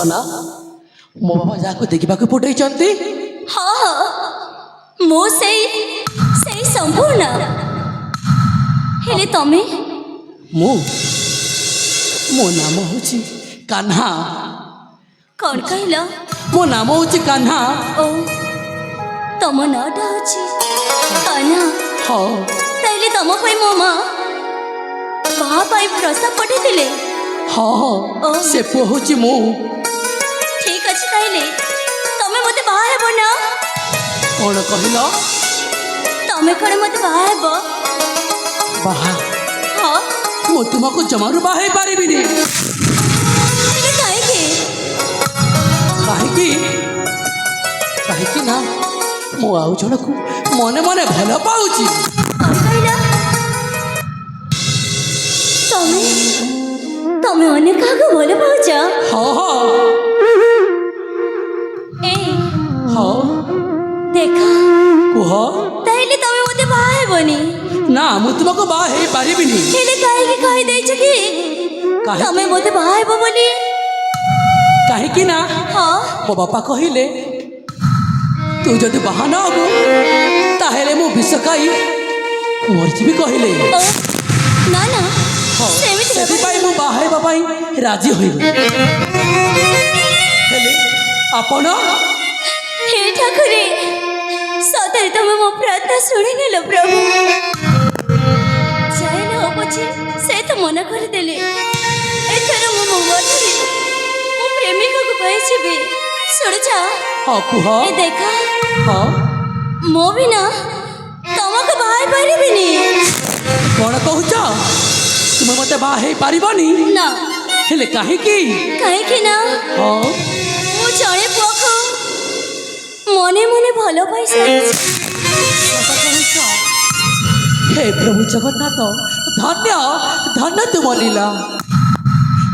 ना मो बाबा जाको देखा पठे हाँ हाँ मो से संपूर्ण हेले तमे मो मो नाम हूँ कान्हा। कौन कहला? मो नाम हूँ कान्हा। ओ तम नाटा हूँ कान्हा। हाँ ताइले तम पे मो माँ बाहा पाई प्रस्ताव पठेतिले। हाँ से पुआ हूँ मो। ठीक अच्छे ताइले तमे मते बाहा हेबो ना? कौन कहला? तमे कड़े मते बाहा हेबो? बाहा? हाँ मो तुमको जमारू बाहे पारी भी नहीं। कहीं ना मो आउ जन को मने मने भल पाऊची। तमे तमे अन्य काको भल पाउछ? हाँ हाँ ए हाँ देखा कुह ताइले तमे मते बाहा हेबोनी? ना मु तुमको बाहे पारी भी नहीं। हेले काहे की कहि दैछ कि तमे मते बाहा हेबो बोली? कहीं कि ना हाँ मो बापा कहिले तू जदि बाहा ना हबो ताहेले मु विष खाई मरजी भी कहिले। ना ना सेति पाई मु बाहे बापाई राजी होइबो। हेले आपण हे ठाकुरे सतरे तमे मो प्रार्थना सुनि नेलो प्रभु। जाय न हो पछे से तो मना कर देले। एथर मो मोबाइल मो प्रेमिका को पाइछबे। सुन जा हाँ कुह ए देखा हाँ मो भी ना तमको बाहाई पारिबिनी। कौन कहूच तुम मते बाहे पारिबनी? ना हेले काहे की ना हाँ मो जणे पुआको मने मने भलो पाई सारिछि। हे प्रभु जगन्नाथ धन्य धन्य तुम लीला।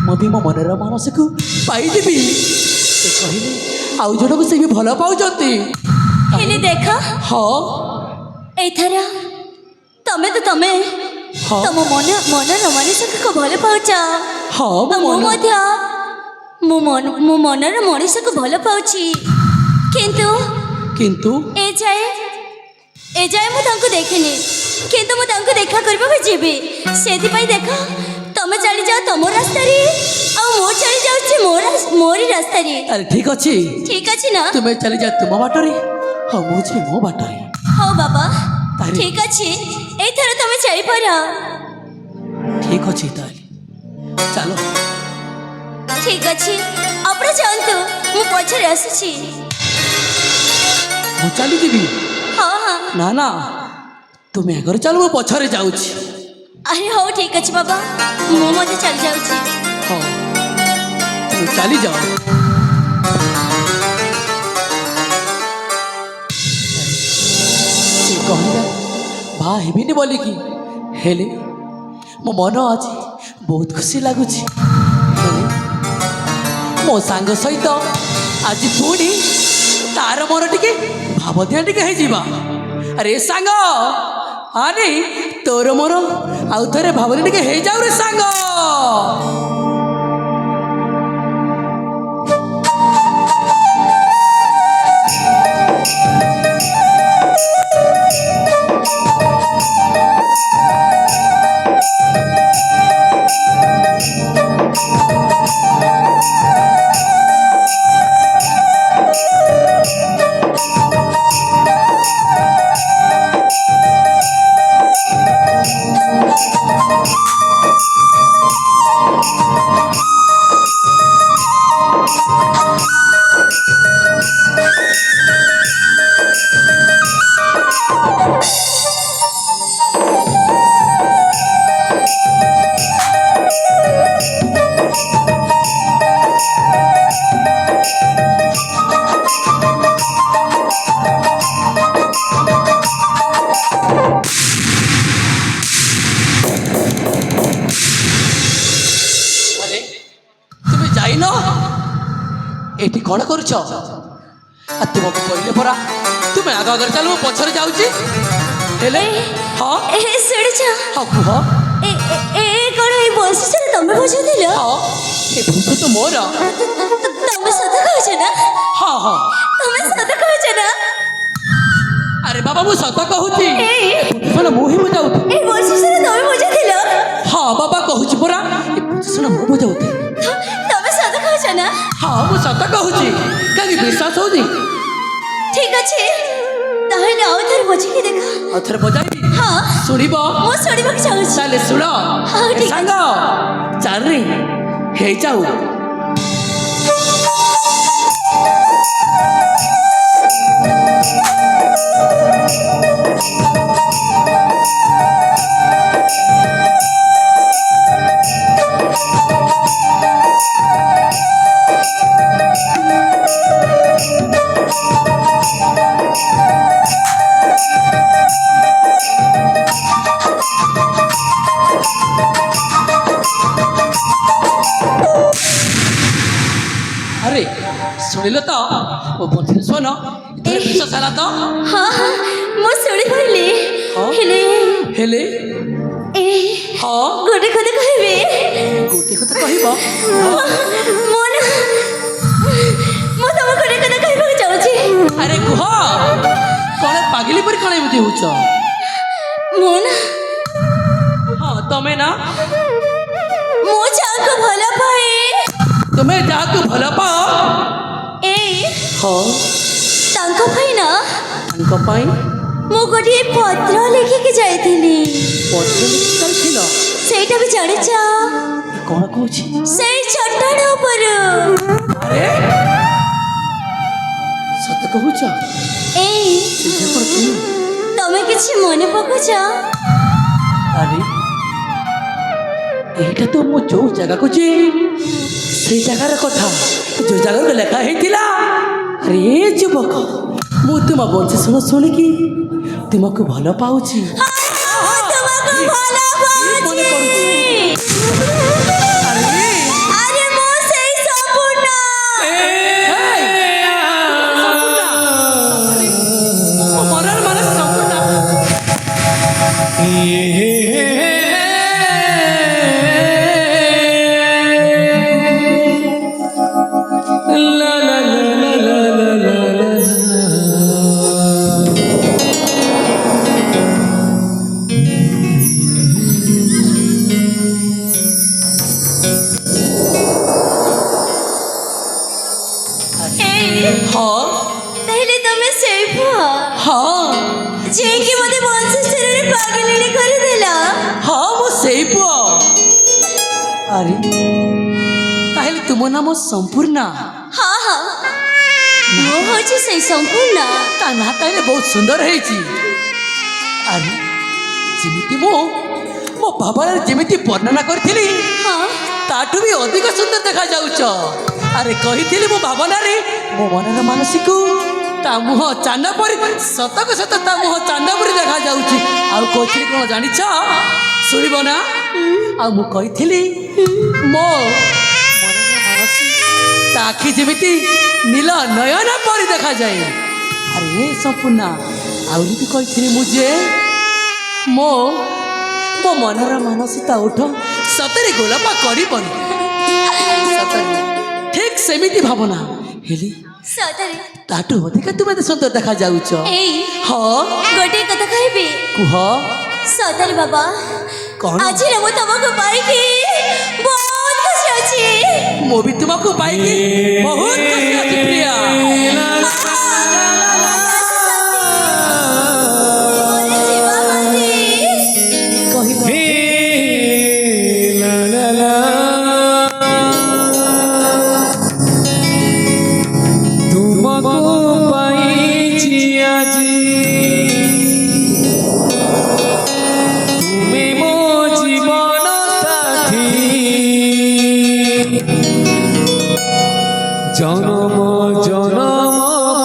मो भी मो मनर मानस को पाइदेवी से कहले आउ जन को से भी भल पाउचंती। हेले देखा हाँ एथर तमे तो तमे हाँ तम मनर मनीष को भल पाउछ। हाँ मो मनर मनीष को भल पाउछि किंतु किंतु ए जाए मु तांको देखिनी किंतु मु तांको देखा करबा को जेबी सेति पई देखा तमे चली जाओ तम रास्ता रे आ मो चली जाउछि मोरी रास्ता रे। अरे ठीक अच्छी ना तुम्हें चली जा तुम बाटरे हाँ मुझे मो बाटरे। हाँ बाबा तारे ठीक अच्छे एथर तमे चली पड़ा। ठीक अच्छी ताले चलो ठीक अच्छे आपण जानतु मु पछरे आसुछि। मु चली जीवी? हाँ हाँ ना ना तुम्हें आगे चलो मु पछरे जाउछि। अरे हो ठीक अच्छे बाबा मु मते चल जाउछि। हाँ तुम चली जाओ। से कहला बा हेबिनी बोली कि हेले मो मन आज बहुत खुशी लगुच। मो सांग सहित आज पुणी तार मन टिके भाव ध्यान टिके है जीवा। अरे सांग अरे तोर मोर आउ थे भावना टिके है जाऊ रे सांग। କ'ଣ କରୁଛ? ତୁମକୁ କହିଲେ ପରା ତୁମେ ଆଗ ଆଗରେ ଚାଲ, ମୁଁ ପଛରେ ଯାଉଛି। ହେଲେ ହଁ ଶୁଣିଛ ହଁ କୁହ। କ'ଣ ଏଇ ବୟସରେ ତମେ ବୁଝୁଥିଲ? ହଁ ଏ ଭୂତ ତ ମୋର। ତମେ ସତ କହୁଛ ନା? ହଁ ହଁ ତମେ ସତ କହୁଛ ନା? ଆରେ ବାବା ମୁଁ ସତ କହୁଛି। ଶୁଣ ମୁଁ ହିଁ ବୁଝାଉଥିଲି। ଏଇ ବୟସରେ ତମେ ବୁଝୁଥିଲ? ହଁ ବାବା କହୁଛି ପରା, ଶୁଣ ମୁଁ ବୁଝାଉଥିଲି। ତମେ ସତ କହୁଛ ନା? ହଁ ମୁଁ ସତ କହୁଛି, କାହିଁକି ବିଶ୍ୱାସ ହଉନି? ଠିକ ଅଛି, ତାହେଲେ ଆଉ ଥରେ ବୁଝିକି ଦେଖ। ଆଉ ଥରେ ବଜାଇବି? ହଁ ଶୁଣିବ? ମୁଁ ଶୁଣିବାକୁ ଚାହୁଁଛି। ତାହେଲେ ଶୁଣ ହଉ, ଏ ଠିକ ସାଙ୍ଗ ଚାରି ହେଇଯାଉ। আরে শুনিল তো ও বন্ধু শোন এতে বিশ্বাস ହେଲା ତ? ହଁ ହଁ ମୁଁ ଶୁଣିପାରିଲି। ହଁ? ହେଲେ ହେଲେ ଏ ହଁ ଗୋଟେ କଥା କହିବି। ଗୋଟେ କଥା କହିବ? ମୁଁ ନା ମୁଁ ତମକୁ ଗୋଟେ କଥା କହିବାକୁ ଚାହୁଁଛି। ଆରେ କୁହ, କଣ ପାଗିଲି ପରି କଣ ଏମିତି ହଉଛ? ମୁଁ ନା ହଁ ତମେ ନା, ମୁଁ ଯାହାକୁ ଭଲ ପାଏ ତୁମେ ଯାହାକୁ ଭଲ ପାଅ ଏଇ ହଁ ତାଙ୍କ ପାଇଁ ନା ତାଙ୍କ ପାଇଁ ମୁଁ ଗୋଟିଏ ପତ୍ର ଲେଖିକି ଯାଇଥିଲି। ପତ୍ର ଲେଖି ଚାଲିଥିଲ? ସେଇଟା ବି ଜାଣିଛ? କଣ କହୁଛି? ସେଇ ଚଟାଣ ଉପରୁ। ଆରେ ସତ କହୁଛ? ଏଇ ସେ ଝିଅ ତୁମେ? ତମେ କିଛି ମନେ ପକାଉଛ? ଆରେ এইটা তো ମୁଁ ଯୋଉ ଜାଗାକୁ ଯିବି ସେଇ ଜାଗାର କଥା, ଯୋଉ ଜାଗାକୁ ଲେଖା ହେଇଥିଲା। ଆରେ ଯୁବକ, ମୁଁ ତୁମ ବଂଶୀଶୁଣ ଶୁଣିକି ତୁମକୁ ଭଲ ପାଉଛି। ତୁମକୁ ଭଲ ମନେ ପାଉଛି। ଆରେ ଆରେ ମୁଁ ସେଇ ସମ୍ପୂର୍ଣ୍ଣ। ମରଣ ମାନେ ସମ୍ପୂର୍ଣ୍ଣ। ହଁ ତାହେଲେ ତମେ ସେଇ ପୁଅ ହଁ ଯିଏକି ମୋତେ ବଂଶୀଶ୍ଵରରେ ପାଗଳିନୀ କରିଦେଲ। ହଁ ମୁଁ ସେଇ ପୁଅ। ଆରେ ତାହେଲେ ତୁମ ନାମ ସମ୍ପୂର୍ଣ୍ଣା? ହଁ ହଁ ମୁଁ ହଉଛି ସେଇ ସମ୍ପୂର୍ଣ୍ଣ। ତା ନା ତାହେଲେ ବହୁତ ସୁନ୍ଦର ହେଇଛି। ଆରେ ଯେମିତି ମୁଁ ମୋ ଭାବନାରେ ଯେମିତି ବର୍ଣ୍ଣନା କରିଥିଲି ହଁ ତାଠୁ ବି ଅଧିକ ସୁନ୍ଦର ଦେଖାଯାଉଛ। ଆରେ କହିଥିଲି ମୋ ଭାବନାରେ ମୋ ମନର ମାନସିକୁ ତା ମୁହଁ ଚାନ୍ଦ ପରି, ସତକୁ ସତ ତା ମୁହଁ ଚାନ୍ଦ ପରି ଦେଖାଯାଉଛି। ଆଉ କହିଥିଲି କ'ଣ ଜାଣିଛ? ଶୁଣିବ ନା? ଆଉ ମୁଁ କହିଥିଲି ମୋ ମନର ମାନସି ତା ଆଖି ଯେମିତି ନୀଳ ନୟନ ପରି ଦେଖାଯାଏ। ଆରେ ସମ୍ପୂର୍ଣ୍ଣା, ଆହୁରି ବି କହିଥିଲି ମୁଁ ଯେ ମୋ ମୋ ମନର ମାନସିତା ଉଠ ସତରେ ଗୋଲାପ କରିବନି। ସତରେ ଠିକ୍ ସେମିତି ଭାବନା, ହେଲେ ସତରେ ତାଠୁ ଅଧିକା ତୁମେ ଏତେ ସୁନ୍ଦର ଦେଖାଯାଉଛ। ଏଇ ହଁ ଗୋଟିଏ କଥା କହିବି। କୁହ। ସତରେ ବାବା, କ'ଣ? ଆଜି ମୁଁ ତମକୁ ପାଇକି ବହୁତ ଖୁସି ଅଛି। ମୁଁ ବି ତୁମକୁ ପାଇକି ବହୁତ ଖୁସି ଅଛି ପ୍ରିୟା। ମୋର ଜୀବନସାଥୀ। କହିଲ ତୁମକୁ ପାଇଛି ଆଜି, ତୁମେ ମୋ ଜୀବନ ସାଥୀ। ଜନମ ଜନମ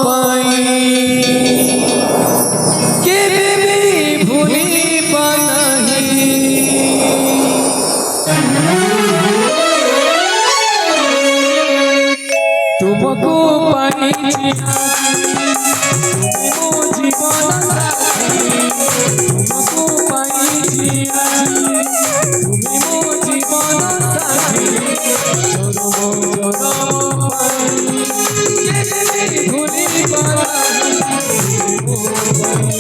তুমি ମୋ ଜୀବନ ସାଥୀ ତୁମକୁ ପାଇଛି ଆଜି তুমি ମୋ ଜୀବନ ସାଥୀ ଜନମ ଜନମ ପାଇଁ କେବେ ଭୁଲି ପାରାନି ମୋ ପାଇଁ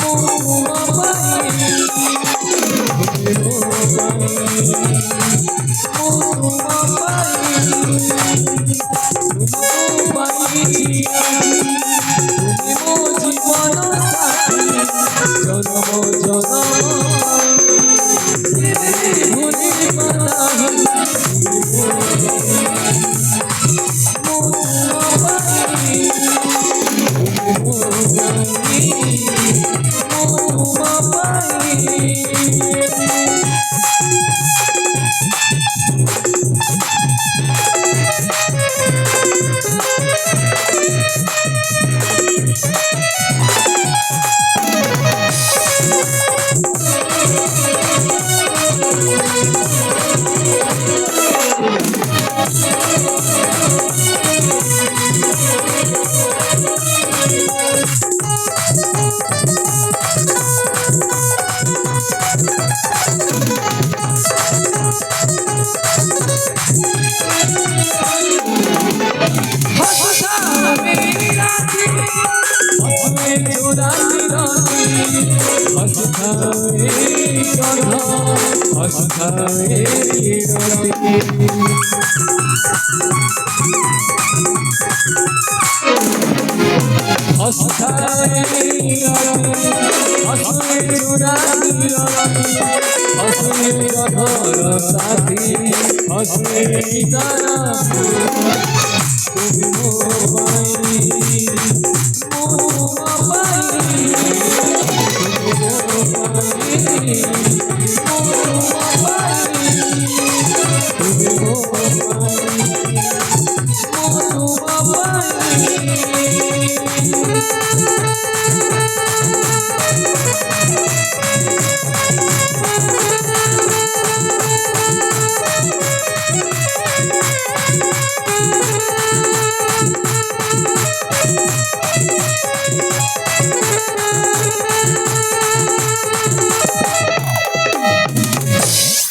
ମୋ ତୁମ ପାଇଁ ମୋ ତୁମ ପାଇଁ ତୁମକୁ ପାଇଛି ଆଜି তুমি ମୋ ଜୀବନ ସାଥୀ ଜନମ ଜନମ କେବେ ଭୁଲି ପାରାନି ମୋ ତୁମ ପାଇଁ ମୋ ତୁମ ପାଇଁ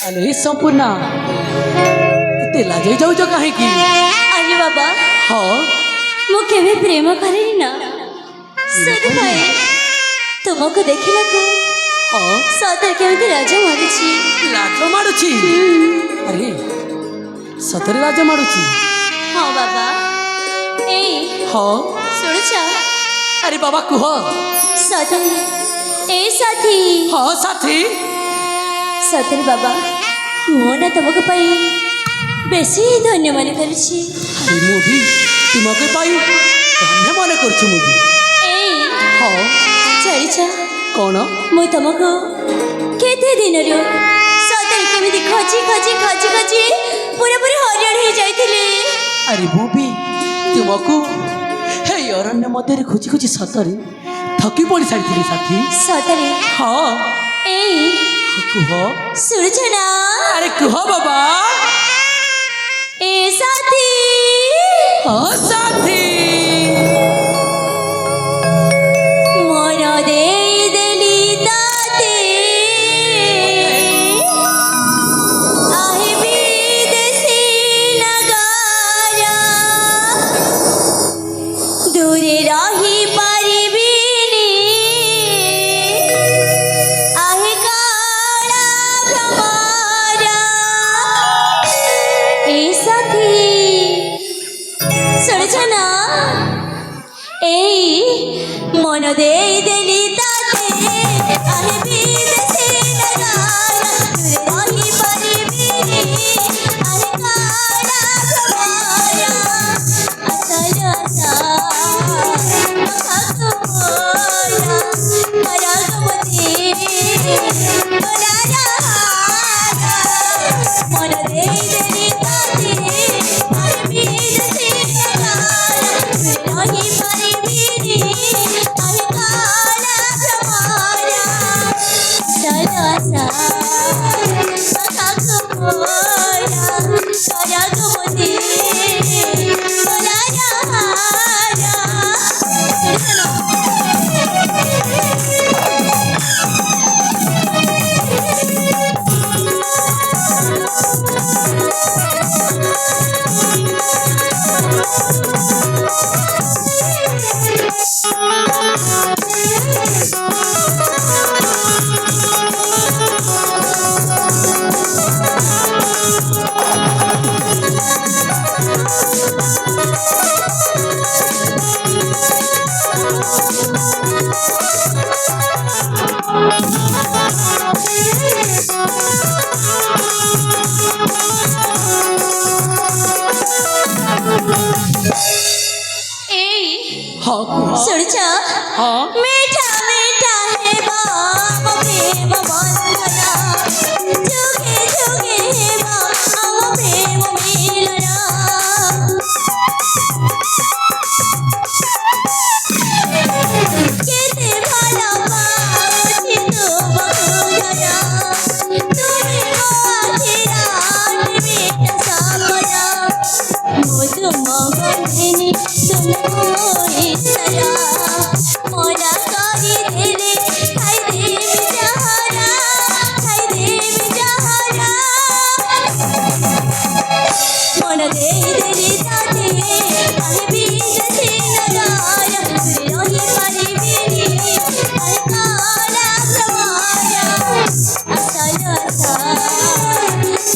ଆରେ ସମ୍ପୂର୍ଣ୍ଣା ଏତେ ଲାଜେଇ ଯାଉଛ କାହିଁକି? ଆରେ ବାବା ହଁ ମୁଁ କେବେ ପ୍ରେମ କରେନି ନା ସେଥିପାଇଁ ତୁମକୁ ଦେଖିଲାକୁ ହଁ ସତରେ କେମିତି ଲାଜ ମାରୁଛି। ଲାଜ ମାଡୁଛି? ଆରେ ସତରେ ଲାଜ ମାଡୁଛି? ହଁ ବାବା ଏଇ ହଁ ଶୁଣୁଛ ଆରେ ବାବା କୁହ। ସତରେ ଏଇ ସାଥୀ ହଁ ସାଥୀ ସତରେ ବାବା ମୁଁ ନା ତୁମକୁ ପାଇଁ ବେଶୀ ଧନ୍ୟ ମନେ କରୁଛି। ଆରେ ମୁଁ ବି ତୁମକୁ ପାଇ ଧନ୍ୟ ମନେ କରୁଛୁ। ମୁଁ ବି ଏଇ ହଁ ଜାଣିଛ କ'ଣ? ମୁଁ ତୁମକୁ କେତେ ଦିନରୁ ସତରେ କେମିତି ଖୋଜି ଖୋଜି ଖୋଜି ଖୋଜି ପୁରାପୁରି ହଇରାଣ ହେଇଯାଇଥିଲି। ଆରେ ମୁଁ ବି ତୁମକୁ ହେଇ ଅରଣ୍ୟ ମଧ୍ୟରେ ଖୋଜି ଖୋଜି ସତରେ ଥକି ପଡ଼ି ସାରିଥିଲି ସାଥୀ। ସତରେ ହଁ ଏଇ କୁହ। ଶୁଣୁଛ ନା ଆରେ କୁହ ବାବା। ଏ ସାଥୀ ହଁ ସାଥୀ ମନ ଦେଇଦେଲି ତାତେ ଆହେ ବିଦେଶୀ ନଗାରା ଦୂରେ ରହି ପାରିବିନି ଆହେ କାଳା ଭ୍ରମରା। ଏ ସାଥୀ ଶୁଣୁଛ ନା ଏଇ ମନ ଦେଇଦେଲି ତାତେ ଆହେ ବିଦେଶୀ ନଗାରା ଦୂରେ ରହିପାରିବିନି ଆହେ କାଳା ଭ୍ରମରା। ଆଶା ଆଶା ମନ ଦେଇଦେଲି ତାତେ ଆହେ ବିଦେଶୀ ନଗାରା ରହିପାରିବିନି ଆହେ କାଳା ଭ୍ରମରା। ସଦାସା ସଦାକୁ ମୋରା ସଦାକୁ ମତେ ସଦାରା শুনছ ହଁ মিঠা মিঠা হেবা মো প্রেম বন্ধনা যুগে যুগে হেবা আম প্রেম মিলনা কেতে ভালো পাউছি তোমাকে ধরা তুমি মো আখিরা মিঠা সপনা মধু মগিনী তুমি মোরি সারা মোরা করি দেলে খাই দেবি যাহারা খাই দেবি যাহারা মন দেই দেলি তাতে পাহিবি যে নগারা রহি পারিবিনি আর কালা তোমারা আসল আসা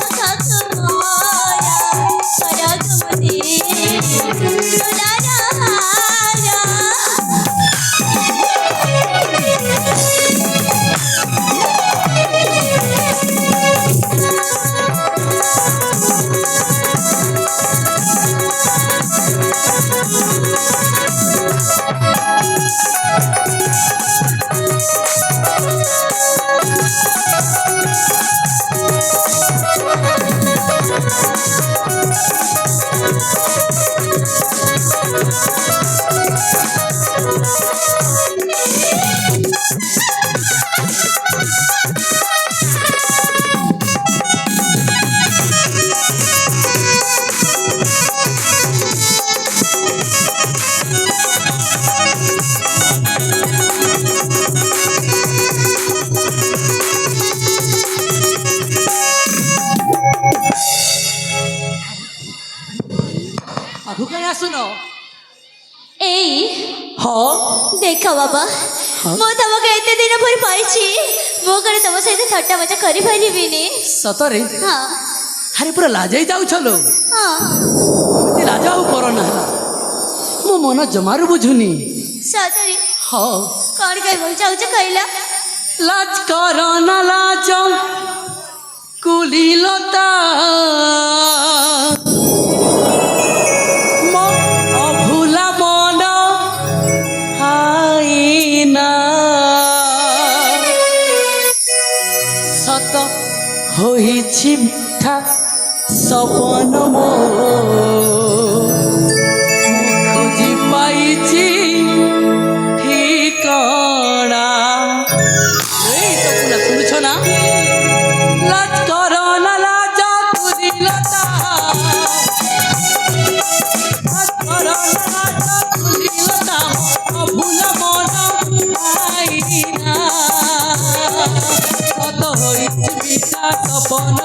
আখা তোমারা পরাগমতি সোনারা হারা ଆଗକୁ କାହିଁ ଆସୁନ এই ହଁ ଦେଖ ବାବା ମୁଁ ତମକୁ ଏତେ ଦିନ ପରେ ପାଇଛି ମୁଁ କଣ ତମ ସହିତ ଥଟ୍ଟା ମଜା କରିପାରିବିନି ସତରେ ହଁ ଆରେ ପୁରା ଲାଜେଇ ଯାଉଛଲୋ ହଁ ଏତେ ଲାଜ ଆଉ କରନା ମୋ ମନ ଜମାରୁ ବୁଝୁନି ସତରେ ହଁ କଣ କହିବାକୁ ଚାହୁଁଛ କହିଲ লাজ কর না লাজ কুলিলতা অভুলা মন আইনা সত হইছি মিঠা সপন মো খুঁজি পাইছি ঠিকনা এই সপনা শুনছ না লাজ কর না লাজ কুলিলতা লাজ কর না লাজ কুলিলতা অভুলা মন আইনা কত হইছি মিঠা সপন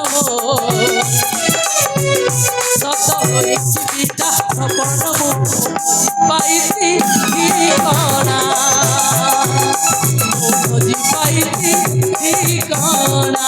সত হইছি মিঠা সপন পাইছি ঠিকনা খুঁজি পাইছি ঠিকনা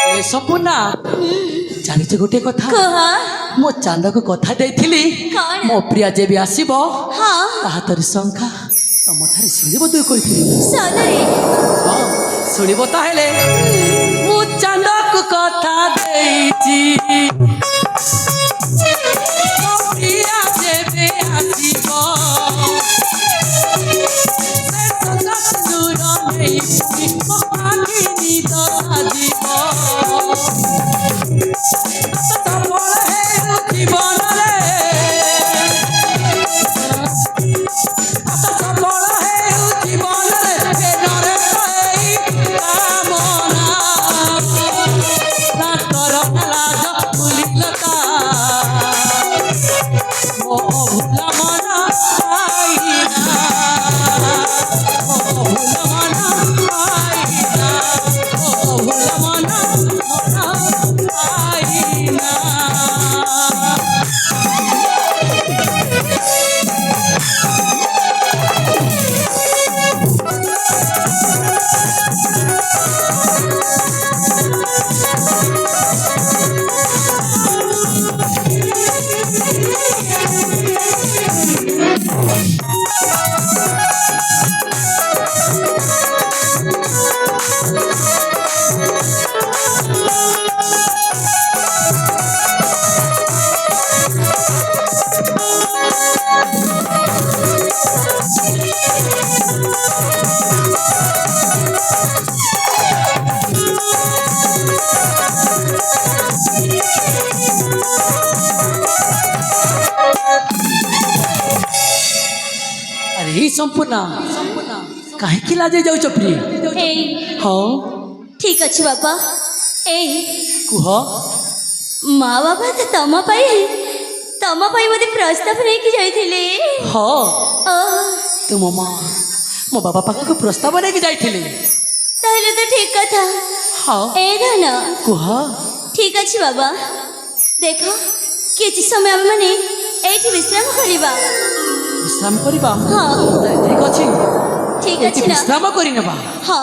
ଏ ସପନା ଜାଣିଛ ଗୋଟେ କଥା କୁହ ମୋ ଚାନ୍ଦକୁ କଥା ଦେଇଥିଲି କଣ? ମୋ ପ୍ରିୟା ଯେବେ ଆସିବ ହଁ ତା ହାତରେ ଶଙ୍ଖା ତମଠାରେ ସିନ୍ଦୁର ଦୁଇ କରିଥିଲି ସତରେ ହଁ ଶୁଣିବ ତାହେଲେ ମୁଁ ଚାନ୍ଦକୁ କଥା ଦେଇଛି ମୋ ପ୍ରିୟା ଯେବେ ଆସିବ ସେ ଶଙ୍ଖା ସିନ୍ଦୁର ନେଇ ମୋ ଆଖି ନିଦ ସାଜିବ ସଫଳ ହେଉ ଜୀବନରେ ସଫଳ ହେଉ ଜୀବନରେ ପ୍ରେମରେ କହି କାମନା এই সম্পূর্ণ কাহিଁକି ଲାଜେଇ ଯାଉଛ ପ୍ରିୟ এই ହଁ ঠিক ଅଛି ବାବା এই କୁହ ମା ବାବା ତ ତମ ପାଇଁ ମୋତେ ପ୍ରସ୍ତାବ ନେଇକି ଯାଇଥିଲେ ହଁ ଓହୋ ତୁମ ମା ମୋ ବାବା ପାଖକୁ ପ୍ରସ୍ତାବ ନେଇକି ଯାଇଥିଲେ ତାହେଲେ ତ ଠିକ କଥା ହଁ ଏ ଧନ କୁହ ଠିକ ଅଛି ବାବା ଦେଖ କିଛି ସମୟ ଆମେମାନେ ଏଇଠି ବିଶ୍ରାମ କରିବା ବିଶ୍ରାମ କରିବା ହଁ ଠିକ ଅଛି ଠିକ ଏଠି ଅଛି ନା ବିଶ୍ରାମ କରିନେବା ହଁ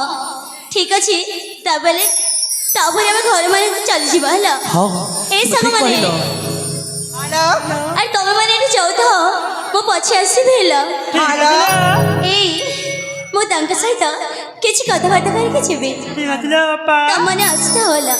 ଠିକ ଅଛି ତାପରେ ଆମେ ଘର ମାନଙ୍କୁ ଚାଲିଯିବା ହେଲା ହଁ ଏଇ ଠିକ ସାଙ୍ଗମାନେ କହିଲ। ଆରେ ତମେ ମାନେ ଏଠି ଯାଉଥାଅ ମୁଁ ପଛେ ଆସିବି ହେଲା ଏଇ ମୁଁ ତାଙ୍କ ସହିତ କିଛି କଥାବାର୍ତ୍ତା କରିକି ଯିବି ତମମାନେ ଆସିଥାଅ ହେଲା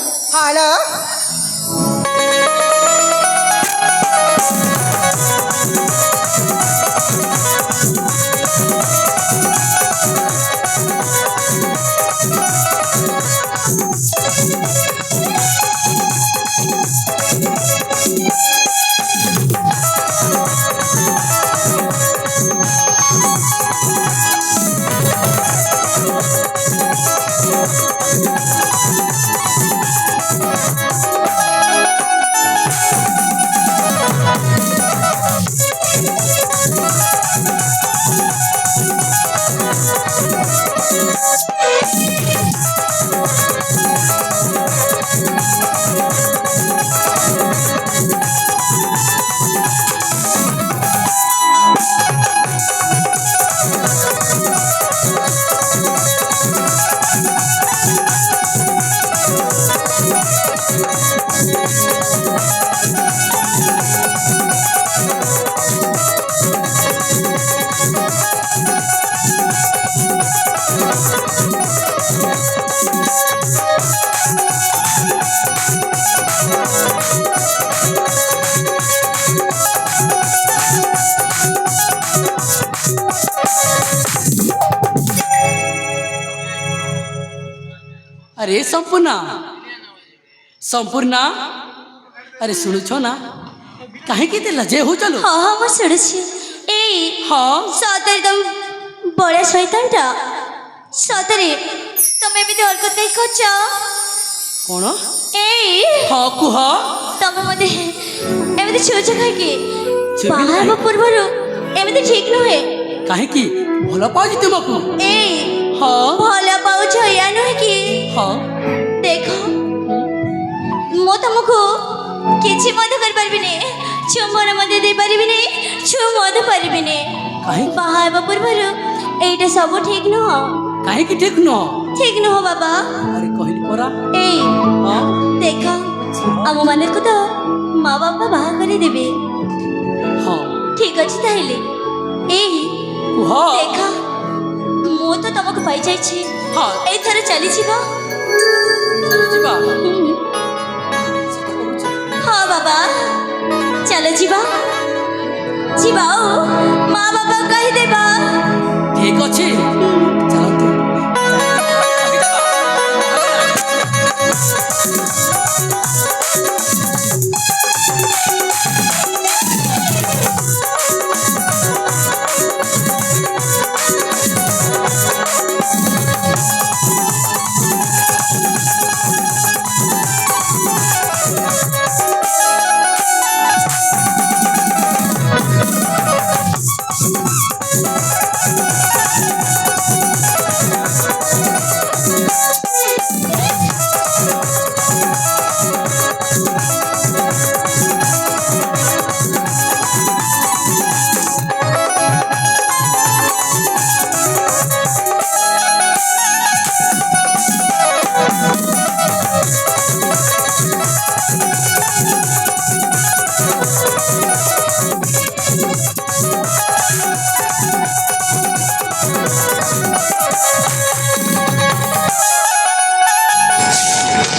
अरे संपूर्ण अरे शुणुछ ना କାହିଁକି ଏତେ ଲଜେ ହଉଛ ଲୋ ହଁ ହଁ ମୁଁ ଶୁଣୁଛି ଏଇ ହଁ ସତରେ ତମ ବଢ଼ିଆ ଶୈତାନଟା ସତରେ ତମେ ଏମିତି ହରକତ କାହିଁ କରୁଛ କ'ଣ ଏଇ ହଁ କୁହ ତମେ ମୋତେ ଏମିତି ଛୁଉଛ କାହିଁକି ଛୁଇଁବି ବାହା ନାହିଁ। ହେବା ପୂର୍ବରୁ ଏମିତି ଠିକ ନୁହେଁ କାହିଁକି ଭଲ ପାଉଛି ତୁମକୁ ଏଇ ହଁ ଭଲ ପାଉଛ ଏଇଆ ନୁହେଁ କି ହଁ ଦେଖ ମୁଁ ତମକୁ କିଛି ମଧ୍ୟ କରିପାରିବିନି ଚୁମ୍ବନ ମଧ୍ୟ ଦେଇପାରିବିନି ଛୁଁ ମଧ୍ୟ ପାରିବିନି କାହିଁକି ବାହା ହେବା ପୂର୍ବରୁ ଏଇଟା ସବୁ ଠିକ ନୁହଁ କାହିଁକି ଠିକ ନୁହଁ ଠିକ ନୁହଁ ବାବା ଆରେ କହିଲି ପରା ଏଇ ହଁ ଦେଖ ଆମ ମାନଙ୍କୁ ତ ମା ବାପା ବାହା କରିଦେବେ ହଁ ଠିକ ଅଛି ତାହେଲେ ଏଇ କୁହ ଦେଖ ମୁଁ ତ ତମକୁ ପାଇଯାଇଛି ହଁ ଏଇଥର ଚାଲିଯିବ ଯିବା ହଁ ବାବା ଚାଲ ଯିବା ଯିବା ଆଉ ମା ବାପା କହିଦେବା ଠିକ ଅଛି